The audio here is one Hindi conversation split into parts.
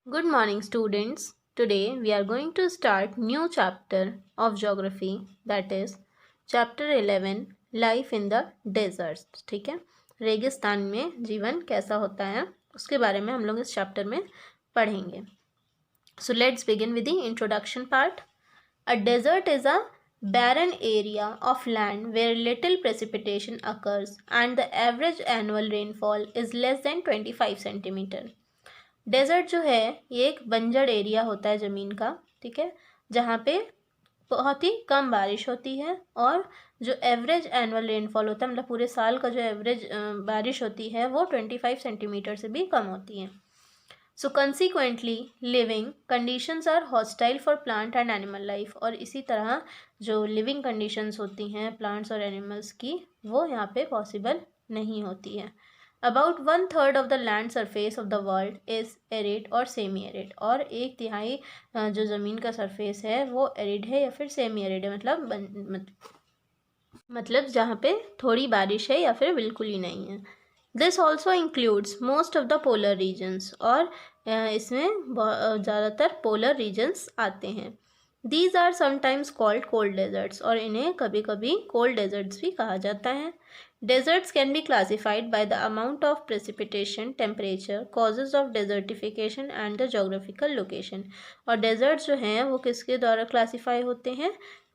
Good morning, students. Today we are going to start new chapter of geography, that is chapter 11 Life in the Deserts. ठीक है, रेगिस्तान में जीवन कैसा होता है उसके बारे में हम लोग इस चैप्टर में पढ़ेंगे. So let's begin with the introduction part. A desert is a barren area of land where little precipitation occurs and the average annual rainfall is less than 25 centimeter. Desert जो है ये एक बंजर एरिया होता है ज़मीन का, ठीक है, जहाँ पे बहुत ही कम बारिश होती है और जो एवरेज एनुअल रेनफॉल होता है मतलब पूरे साल का जो एवरेज बारिश होती है वो 25 सेंटीमीटर से भी कम होती है. So consequently living conditions are hostile for plant and animal life. और इसी तरह जो लिविंग कंडीशंस होती हैं प्लांट्स और एनिमल्स की वो यहाँ पे पॉसिबल नहीं होती है. About 1/3 of the land surface of the world is arid और सेमी एरिड. और 1/3 जो ज़मीन का सरफेस है वो एरिड है या फिर सेमी एरिड है, मतलब जहाँ पे थोड़ी बारिश है या फिर बिल्कुल ही नहीं है. This also includes most of the polar regions. और इसमें ज़्यादातर पोलर रीजन्स आते हैं. These are sometimes called cold deserts. और इन्हें कभी कभी कोल्ड डेजर्ट्स भी कहा जाता है. Deserts can be classified by the amount of precipitation, temperature, causes of desertification and the geographical location. और deserts जो हैं वो किसके द्वारा क्लासीफाई होते हैं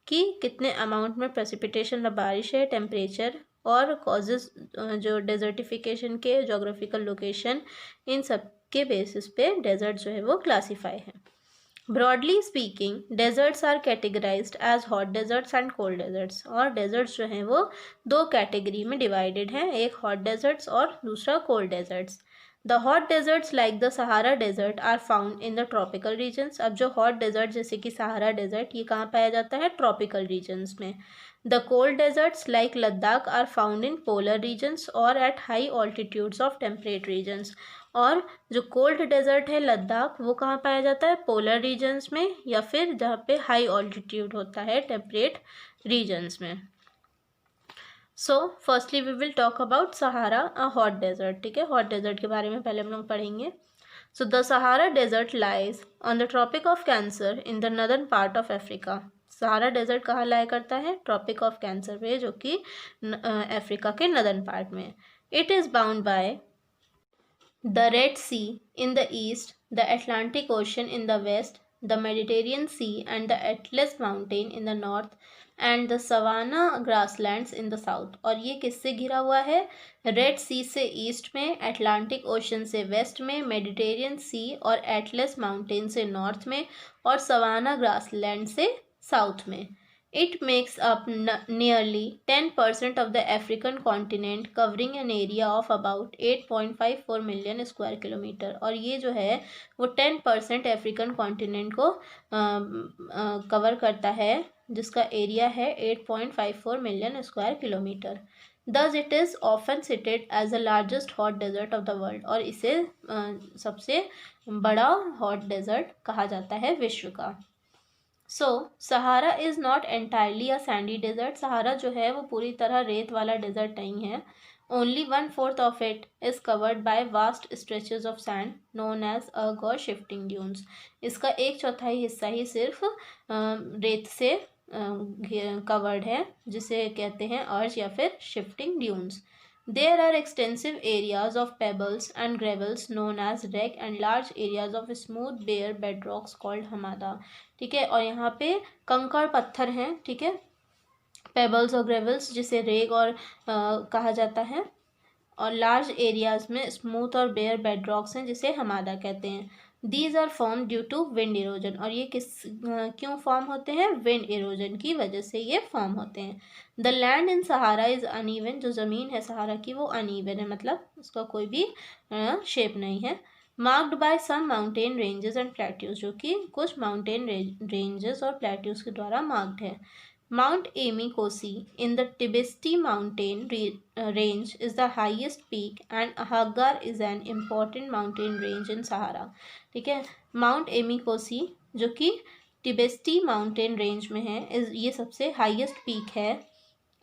कि कितने अमाउंट में प्रेसिपिटेशन या बारिश है, टेम्परेचर और कॉजेज जो डेजर्टिफिकेशन के, जोग्राफिकल लोकेशन, इन सब के बेसिस पे डेजर्ट जो है वो क्लासीफाई है. Broadly speaking, deserts are categorized as hot deserts and cold deserts. और deserts जो हैं वो दो कैटेगरी में डिवाइडेड हैं, एक hot deserts और दूसरा cold deserts. The hot deserts like the Sahara Desert are found in the tropical regions. अब जो hot desert जैसे कि Sahara Desert ये कहाँ पाया जाता है? Tropical regions में. The cold deserts like Ladakh are found in polar regions or at high altitudes of temperate regions. और जो कोल्ड डेजर्ट है लद्दाख वो कहाँ पाया जाता है? पोलर रीजन्स में या फिर जहाँ पे हाई ऑल्टीट्यूड होता है टेम्परेट रीजन्स में. So firstly we will talk about Sahara a hot desert. ठीक है, हॉट डेजर्ट के बारे में पहले हम लोग पढ़ेंगे. So the Sahara desert lies on the tropic of cancer in the northern part of Africa. Sahara desert कहाँ लाया करता है? ट्रॉपिक ऑफ कैंसर पे, जो कि अफ्रीका के नदर्न पार्ट में. It is bound by the Red Sea in the east, the Atlantic Ocean in the west, the Mediterranean Sea and the Atlas Mountain in the north and the Savannah grasslands in the south. और ये किससे घिरा हुआ है? रेड सी से ईस्ट में, अटलांटिक ओशन से वेस्ट में, मेडिटेरियन सी और एटलस माउंटेन से नॉर्थ में और सवाना ग्रासलैंड से साउथ में. It makes up nearly 10% of the African continent, covering an area of about 8.54 million square kilometer. और ये जो है वो 10% अफ्रीकन कॉन्टिनेंट को कवर करता है, जिसका एरिया है 8.54 million square kilometre. Thus it is often cited as the largest hot desert of the world. और इसे सबसे बड़ा हॉट डेजर्ट कहा जाता है विश्व का. So Sahara is not entirely a sandy desert. Sahara जो है वो पूरी तरह रेत वाला डेजर्ट नहीं है. Only 1/4 of it is covered by vast stretches of sand known as erg और शिफ्टिंग ड्यून्स. इसका 1/4 हिस्सा ही सिर्फ रेत से कवर्ड है, जिसे कहते हैं अर्ज या फिर shifting dunes. There are extensive areas of pebbles and gravels known as wreck and large areas of smooth bare bedrocks called hamada. ठीक है, और यहाँ पे कंकड़ पत्थर हैं, ठीक है, पेबल्स और ग्रेवल्स जिसे रेग और कहा जाता है, और लार्ज एरियाज में स्मूथ और बेयर बेडरॉक्स हैं जिसे हमादा कहते हैं. These are form due to wind erosion. और ये क्यों फॉर्म होते हैं? विंड इरोजन की वजह से ये फॉर्म होते हैं. The land in Sahara is uneven. जो ज़मीन है सहारा की वो अनइवन है, मतलब उसका कोई भी शेप नहीं है. Marked by some mountain ranges and plateaus, जो कि कुछ माउंटेन रेंजेस और प्लेट्यूज के द्वारा मार्क्ड है. Mount Amy Kosi in the Tibesti mountain range is the highest peak and Hagar is an important mountain range in Sahara. ठीक है, माउंट एमी कोसी जो कि टिबेस्टी माउंटेन रेंज में है, ये सबसे हाईएस्ट पीक है,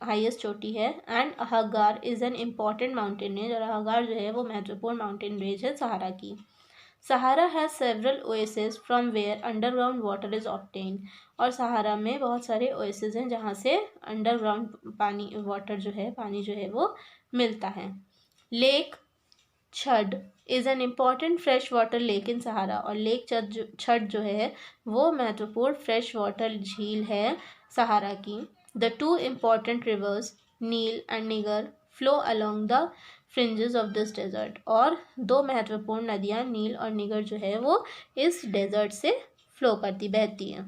हाईएस्ट चोटी है. एंड हगार is an important mountain range. और हगार जो है वो महत्वपूर्ण माउंटेन रेंज है सहारा की. Sahara has several oasis from where underground water is obtained. और सहारा में बहुत सारे ओएसिस हैं जहाँ से अंडरग्राउंड पानी वाटर जो है पानी जो है वो मिलता है। Lake Chad is an important fresh water lake in Sahara. और लेक छड जो है वो महत्वपूर्ण फ्रेश वाटर झील है सहारा की। The two important rivers Nile and Niger flow along the fringes of this desert. और दो महत्वपूर्ण नदियाँ नील और निगर जो है वो इस डेजर्ट से फ्लो करती बहती हैं।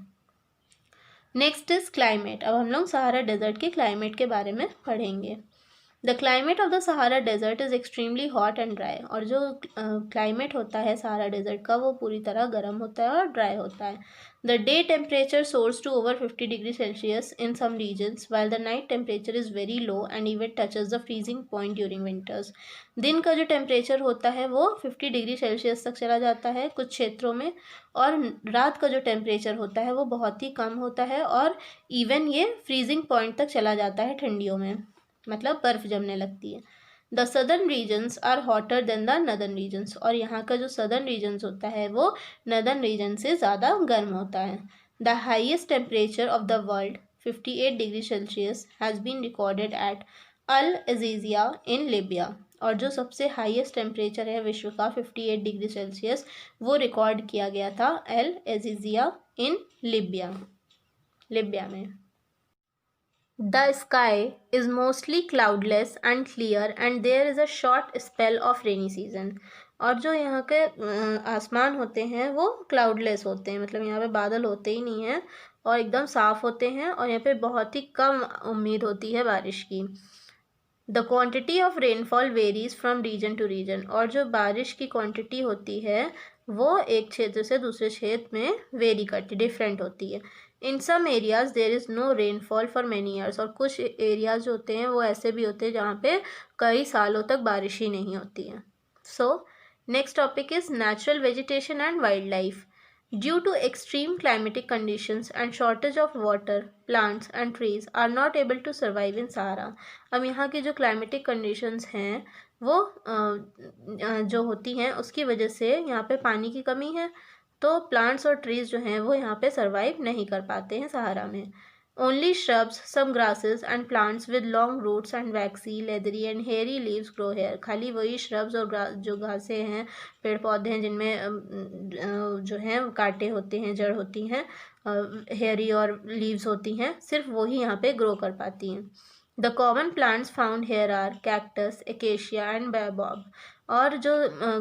Next is climate. अब हम लोग सहारा डेजर्ट के क्लाइमेट के बारे में पढ़ेंगे। The climate of the Sahara desert is extremely hot and dry. और जो क्लाइमेट होता है सहारा डेजर्ट का वो पूरी तरह गर्म होता है और ड्राई होता है। The day temperature soars to over 50 degree Celsius in some regions while the night temperature is very low and even touches the freezing point during winters. दिन का जो टेम्परेचर होता है वो 50 डिग्री सेल्सियस तक चला जाता है कुछ क्षेत्रों में, और रात का जो टेम्परेचर होता है वो बहुत ही कम होता है और इवन ये फ्रीजिंग पॉइंट तक चला जाता है ठंडियों में, मतलब बर्फ़ जमने लगती है। The southern regions are hotter than the northern regions. और यहाँ का जो सदर्न रीजन्स होता है वो नदर्न रीजन से ज़्यादा गर्म होता है। The highest temperature of the world 58 degree Celsius has been recorded at Al Aziziya in Libya. और जो सबसे हाईएस्ट टेम्परेचर है विश्व का 58 डिग्री सेल्सियस वो रिकॉर्ड किया गया था अल अजीज़िया इन लिबिया में। The sky is mostly cloudless and clear and there is a short spell of rainy season। और जो यहाँ के आसमान होते हैं वो क्लाउडलेस होते हैं, मतलब यहाँ पे बादल होते ही नहीं हैं और एकदम साफ़ होते हैं और यहाँ पे बहुत ही कम उम्मीद होती है बारिश की। The quantity of rainfall varies from region to region. और जो बारिश की क्वांटिटी होती है वो एक क्षेत्र से दूसरे क्षेत्र में वेरी करती डिफरेंट होती है। In some areas there is no rainfall for many years. और कुछ एरियाज़ जो होते हैं वो ऐसे भी होते हैं जहाँ पे कई सालों तक बारिश ही नहीं होती है। So next topic is natural vegetation and wild life. Due to extreme climatic conditions and shortage of water, plants and trees are not able to survive in Sahara। अब यहाँ की जो climatic conditions हैं वो जो होती हैं उसकी वजह से यहाँ पे पानी की कमी है, तो plants और trees जो हैं वो यहाँ पे survive नहीं कर पाते हैं सहारा में। Only shrubs, some grasses and plants with long roots and waxy, leathery and hairy leaves grow here। खाली वही shrubs और जो घासें हैं पेड़ पौधे हैं जिनमें जो हैं कांटे होते हैं, जड़ होती हैं, हेयरी और लीव्स होती हैं, सिर्फ वही यहाँ पे ग्रो कर पाती हैं। The common plants found here are cactus, acacia and baobab. और जो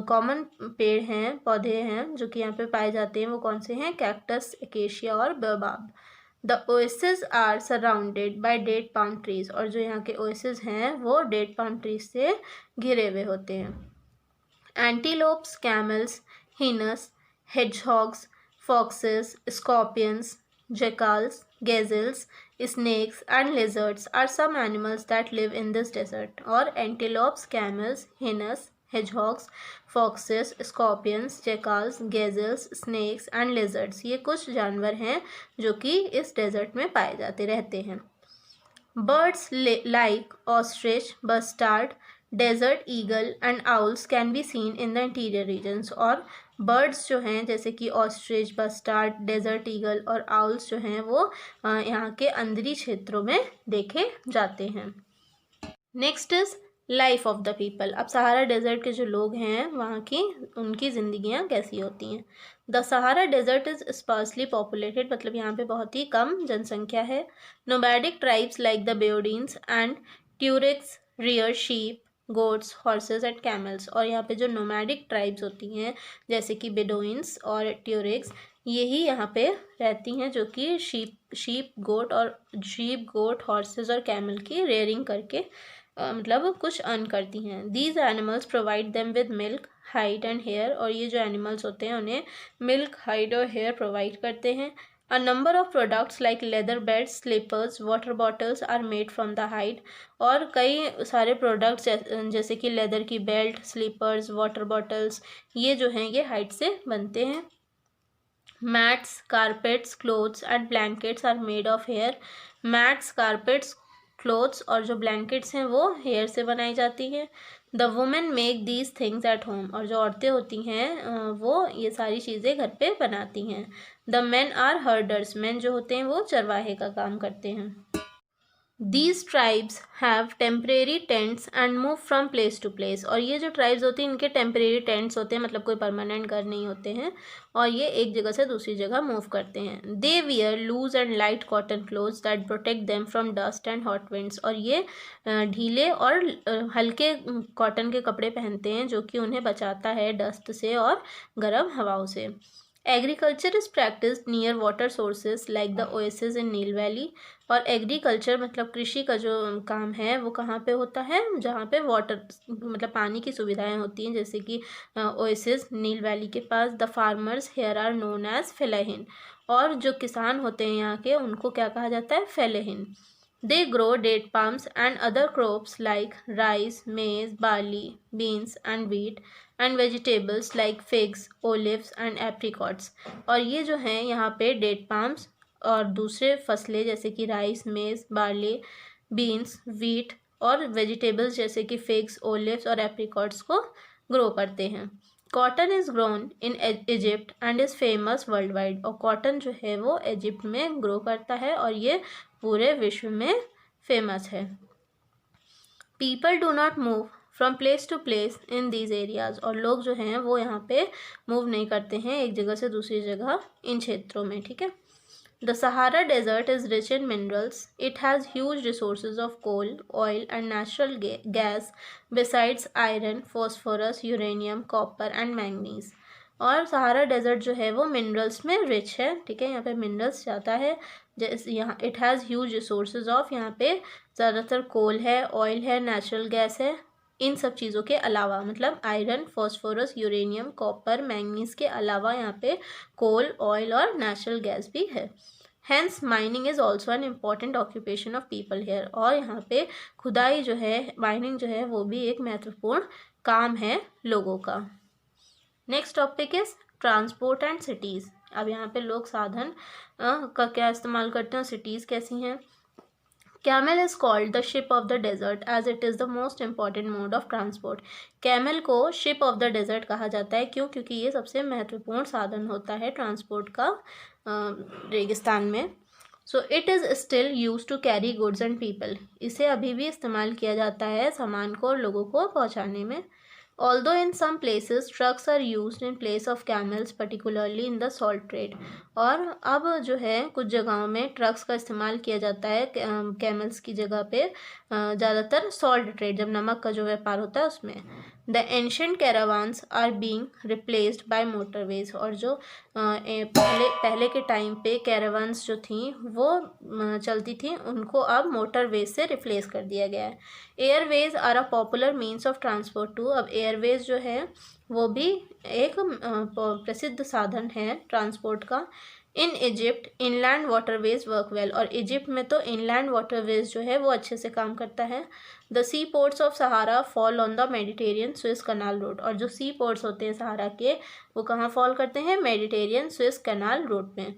कॉमन पेड़ हैं पौधे हैं जो कि यहाँ पे पाए जाते हैं वो कौन से हैं? कैक्टस, एकेशिया और baobab. The oasis are surrounded by date palm trees. और जो यहाँ के ओएसिस हैं वो डेट पाम ट्रीज से घिरे हुए होते हैं। Antelopes, camels, hyenas, hedgehogs, foxes, scorpions, jackals, gazelles, snakes and lizards are some animals that live in this desert। और antelopes, camels, hyenas, hedgehogs, foxes, scorpions, jackals, gazelles, snakes and lizards ये कुछ जानवर हैं जो कि इस डेजर्ट में पाए जाते रहते हैं। Birds like ostrich, bustard, desert eagle and owls can be seen in the interior regions। और बर्ड्स जो हैं जैसे कि ऑस्ट्रिच, बस्टार्ड, डेजर्ट ईगल और आउल्स जो हैं वो यहाँ के अंदरी क्षेत्रों में देखे जाते हैं। Next is life of the people. अब सहारा डेजर्ट के जो लोग हैं वहाँ की उनकी ज़िंदगियाँ कैसी होती हैं। The Sahara desert is sparsely populated, मतलब यहाँ पे बहुत ही कम जनसंख्या है। Nomadic tribes like the Bedouins and Tuaregs rear sheep, goats, horses and camels. और यहाँ पे जो नोमैडिक ट्राइब्स होती हैं जैसे कि बेडोइंस और ट्यूरिक्स यही यहाँ पे रहती हैं जो कि शीप गोट हॉर्सेस और कैमल की रेयरिंग करके मतलब कुछ अर्न करती हैं। These animals provide them with milk, hide and hair. और ये जो एनिमल्स होते हैं उन्हें मिल्क, हाइड और हेयर प्रोवाइड करते हैं। A number of products like leather belts, slippers, water bottles are made from the hide। और कई सारे प्रोडक्ट्स जैसे कि लेदर की बेल्ट, स्लीपर्स, वाटर बॉटल्स ये जो हैं ये हाइड से बनते हैं। Mats, carpets, clothes and blankets are made of hair. Mats, carpets, clothes और जो ब्लैंकेट्स हैं वो हेयर से बनाई जाती हैं। The women make these things at home, और जो औरतें होती हैं वो ये सारी चीज़ें घर पे बनाती हैं। The men are herders, men जो होते हैं वो चरवाहे का काम करते हैं। These tribes have temporary tents and move from place to place, और ये जो ट्राइब्स होती हैं इनके टेम्परेरी टेंट्स होते हैं, मतलब कोई परमानेंट घर नहीं होते हैं, और ये एक जगह से दूसरी जगह मूव करते हैं। They wear loose and light cotton clothes that protect them from dust and hot winds, और ये ढीले और हल्के कॉटन के कपड़े पहनते हैं जो कि उन्हें बचाता है डस्ट से और गर्म हवाओं से। Agriculture is practised near water sources like the oasis in Nile valley, और एग्रीकल्चर मतलब कृषि का जो काम है वो कहाँ पे होता है, जहाँ पे वाटर मतलब पानी की सुविधाएं होती हैं, जैसे कि ओएसिस नील वैली के पास। The farmers here are known as fellaheen, और जो किसान होते हैं यहाँ के उनको क्या कहा जाता है, fellaheen. They grow date palms and other crops like rice, maize, barley, beans and wheat and vegetables like figs, olives and apricots, और ये जो हैं यहाँ पे डेट पाम्स और दूसरे फसलें जैसे कि rice, maize, barley, beans, wheat और वेजिटेबल्स जैसे कि फिग्स, ओलिव्स और एप्रिकॉट्स को ग्रो करते हैं। Cotton is grown in Egypt and is famous world wide, और कॉटन जो है वो इजिप्ट में ग्रो करता है और ये पूरे विश्व में फेमस है। People do not move from place to place in these areas, और लोग जो हैं वो यहाँ पे मूव नहीं करते हैं एक जगह से दूसरी जगह इन क्षेत्रों में, ठीक है। The Sahara desert is rich in minerals, it has huge resources of coal, oil and natural gas besides iron, phosphorus, uranium, copper and manganese, और सहारा डेजर्ट जो है वो मिनरल्स में रिच है, ठीक है, यहाँ पे मिनरल्स ज़्यादा है। जैसे यहाँ it has huge resources of, यहाँ पे ज़्यादातर कोल है, ऑयल है, नेचुरल गैस है। इन सब चीज़ों के अलावा मतलब iron, phosphorus, uranium, copper, manganese के अलावा यहाँ पे कोल, ऑयल और नेचुरल गैस भी है। Hence mining is also an important occupation of people here, और यहाँ पे खुदाई जो है, माइनिंग जो है वो भी एक महत्वपूर्ण काम है लोगों का। Next topic is transport and cities. अब यहाँ पे लोग साधन का क्या इस्तेमाल करते हैं, सिटीज़ कैसी हैं। Camel is called the ship of the desert as it is the most important mode of transport. Camel को शिप ऑफ द डेजर्ट कहा जाता है, क्यों, क्योंकि ये सबसे महत्वपूर्ण साधन होता है ट्रांसपोर्ट का रेगिस्तान में। So it is still use to carry goods and people, इसे अभी भी इस्तेमाल किया जाता है सामान को और लोगों को पहुँचाने में। Although in some places trucks are used in place of camels, particularly in the salt trade, और अब जो है कुछ जगहों में ट्रक्स का इस्तेमाल किया जाता है कैमल्स की जगह पे, ज़्यादातर सॉल्ट ट्रेड जब नमक का जो व्यापार होता है उसमें। The ancient caravans are being replaced by motorways, और जो पहले के टाइम पे कैरावान्स जो थी वो चलती थी, उनको अब मोटरवेज से रिप्लेस कर दिया गया है। Airways are a popular means of transport too, अब एयरवेज जो है वो भी एक प्रसिद्ध साधन है ट्रांसपोर्ट का। In Egypt inland waterways work well, और इजिप्ट में तो इनलैंड वाटरवेज जो है वो अच्छे से काम करता है। The sea ports of Sahara fall on the Mediterranean Suez canal road, और जो सी पोर्ट्स होते हैं सहारा के वो कहाँ फॉल करते हैं, मेडिटेरियन स्विस कनाल रोड में।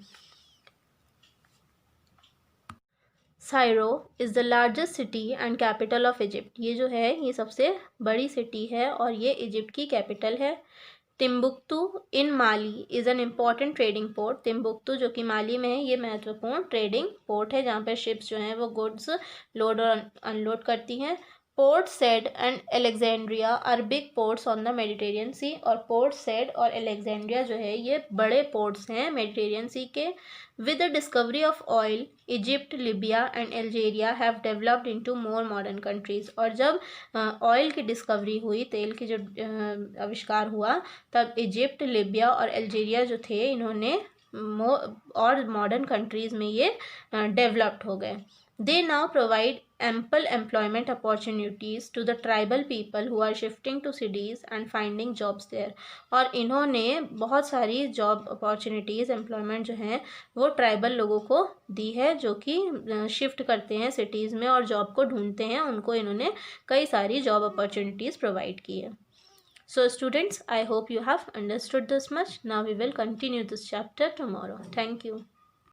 Cairo is the largest city and capital of Egypt, ये जो है ये सबसे बड़ी सिटी है और ये इजिप्ट की कैपिटल है। Timbuktu in Mali is an important trading port, Timbuktu जो कि माली में है ये महत्वपूर्ण ट्रेडिंग पोर्ट है जहाँ पर शिप्स जो हैं वो गुड्स लोड और अनलोड करती हैं। Port Said and Alexandria are big ports on the Mediterranean sea, और पोर्ट सेड और एलेक्जेंड्रिया जो है ये बड़े पोर्ट्स हैं मेडिटेरियन सी के। With the discovery of oil Egypt, Libya and Algeria have developed into more modern countries, और जब ऑयल की डिस्कवरी हुई, तेल की जो आविष्कार हुआ, तब इजिप्ट, लिबिया और अल्जीरिया जो थे इन्होंने और मॉडर्न कंट्रीज़ में ये डेवलप्ड हो गए। They now provide ample employment opportunities to the tribal people who are shifting to cities and finding jobs there, और इन्होंने बहुत सारी जॉब अपॉर्चुनिटीज़, एम्प्लॉयमेंट जो हैं वो ट्राइबल लोगों को दी है जो कि शिफ्ट करते हैं सिटीज़ में और जॉब को ढूंढते हैं, उनको इन्होंने कई सारी जॉब अपॉर्चुनिटीज़ प्रोवाइड की है। So students, I hope you have understood this much. Now we will continue this chapter tomorrow. Thank you.